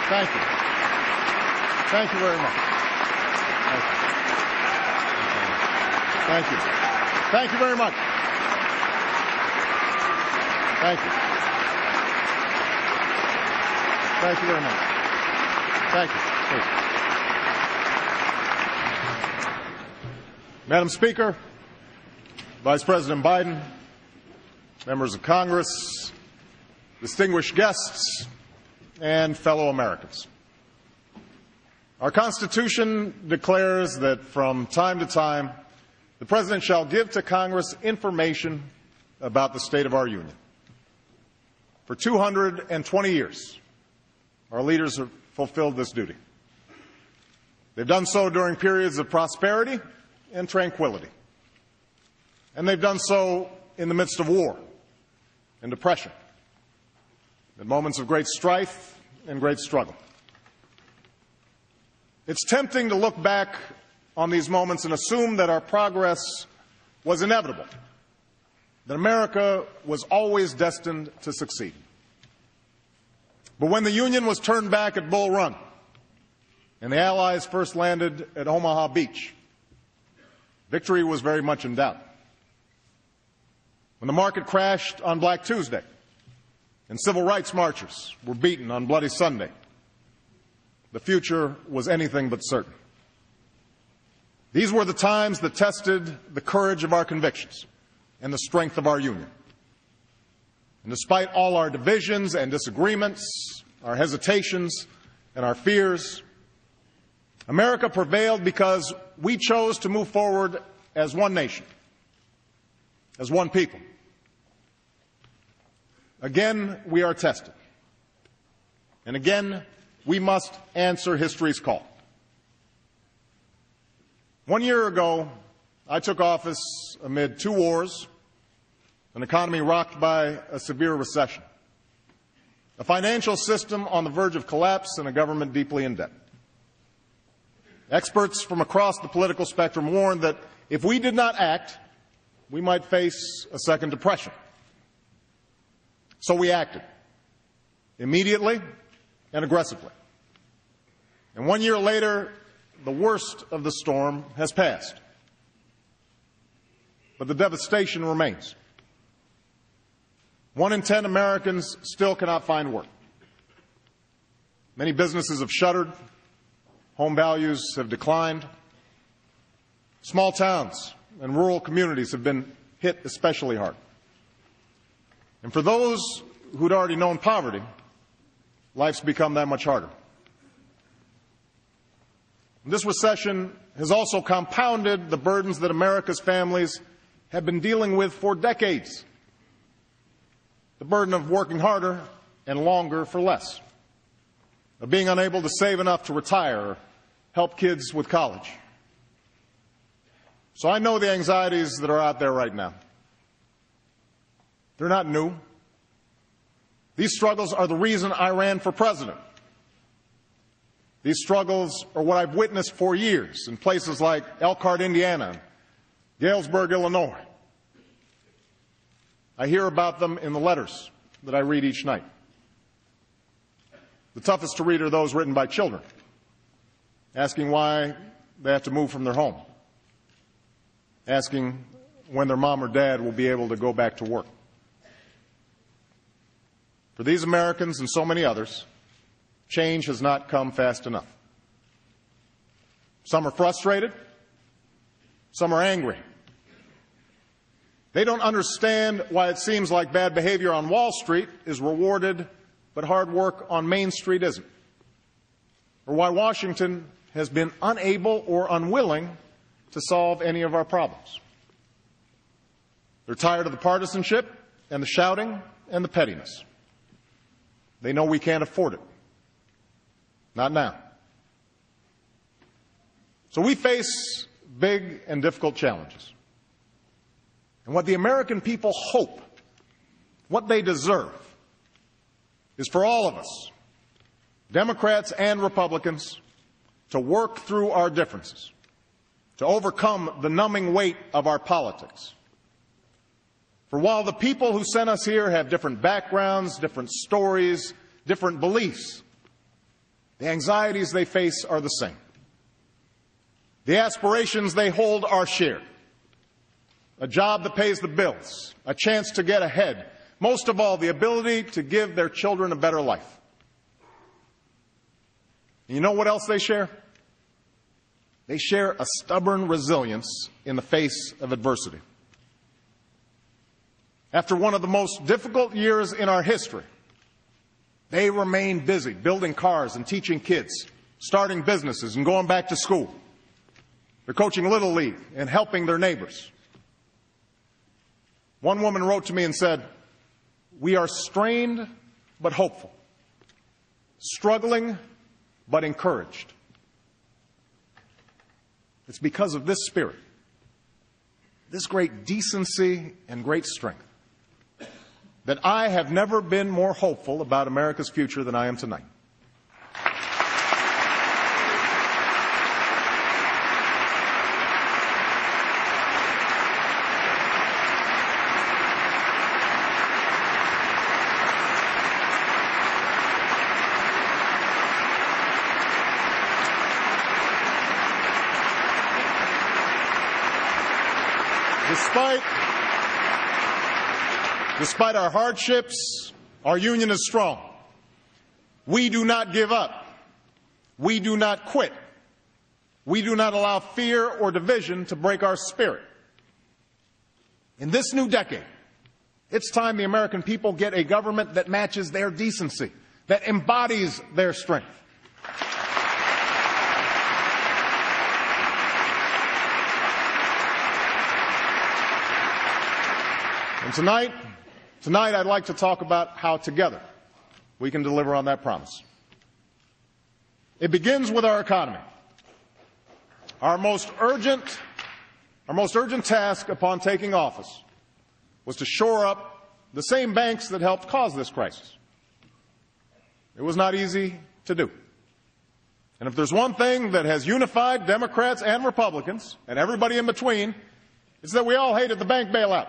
Thank you. Thank you very much. Thank you. Thank you very much. Thank you. Thank you very much. Thank you. Thank you. Madam Speaker, Vice President Biden, members of Congress, distinguished guests, and fellow Americans. Our Constitution declares that from time to time, the President shall give to Congress information about the state of our Union. For 220 years, our leaders have fulfilled this duty. They've done so during periods of prosperity and tranquility. And they've done so in the midst of war and depression, in moments of great strife and great struggle. It's tempting to look back on these moments and assume that our progress was inevitable, that America was always destined to succeed. But when the Union was turned back at Bull Run and the Allies first landed at Omaha Beach, victory was very much in doubt. When the market crashed on Black Tuesday and civil rights marchers were beaten on Bloody Sunday, the future was anything but certain. These were the times that tested the courage of our convictions and the strength of our Union. And despite all our divisions and disagreements, our hesitations and our fears, America prevailed because we chose to move forward as one nation, as one people. Again, we are tested. And again, we must answer history's call. 1 year ago, I took office amid 2 wars, an economy rocked by a severe recession, a financial system on the verge of collapse, and a government deeply in debt. Experts from across the political spectrum warned that if we did not act, we might face a second depression. So we acted, immediately and aggressively. And 1 year later, the worst of the storm has passed. But the devastation remains. 1 in 10 Americans still cannot find work. Many businesses have shuttered. Home values have declined. Small towns and rural communities have been hit especially hard. And for those who'd already known poverty, life's become that much harder. This recession has also compounded the burdens that America's families have been dealing with for decades. The burden of working harder and longer for less, of being unable to save enough to retire or help kids with college. So I know the anxieties that are out there right now. They're not new. These struggles are the reason I ran for president. These struggles are what I've witnessed for years in places like Elkhart, Indiana, and Galesburg, Illinois. I hear about them in the letters that I read each night. The toughest to read are those written by children, asking why they have to move from their home, asking when their mom or dad will be able to go back to work. For these Americans and so many others, change has not come fast enough. Some are frustrated. Some are angry. They don't understand why it seems like bad behavior on Wall Street is rewarded, but hard work on Main Street isn't. Or why Washington has been unable or unwilling to solve any of our problems. They're tired of the partisanship and the shouting and the pettiness. They know we can't afford it. Not now. So we face big and difficult challenges. And what the American people hope, what they deserve, is for all of us, Democrats and Republicans, to work through our differences, to overcome the numbing weight of our politics. For while the people who sent us here have different backgrounds, different stories, different beliefs, The anxieties they face are the same. The aspirations they hold are shared. A job that pays the bills, a chance to get ahead, most of all, the ability to give their children a better life. And you know what else they share? They share a stubborn resilience in the face of adversity. After one of the most difficult years in our history, they remain busy building cars and teaching kids, starting businesses and going back to school. They're coaching Little League and helping their neighbors. One woman wrote to me and said, "We are strained but hopeful, struggling but encouraged." It's because of this spirit, this great decency and great strength, that I have never been more hopeful about America's future than I am tonight. Despite our hardships, our union is strong. We do not give up. We do not quit. We do not allow fear or division to break our spirit. In this new decade, it's time the American people get a government that matches their decency, that embodies their strength. And tonight I'd like to talk about how together we can deliver on that promise. It begins with our economy. Our most urgent task upon taking office was to shore up the same banks that helped cause this crisis. It was not easy to do. And if there's one thing that has unified Democrats and Republicans and everybody in between, it's that we all hated the bank bailout.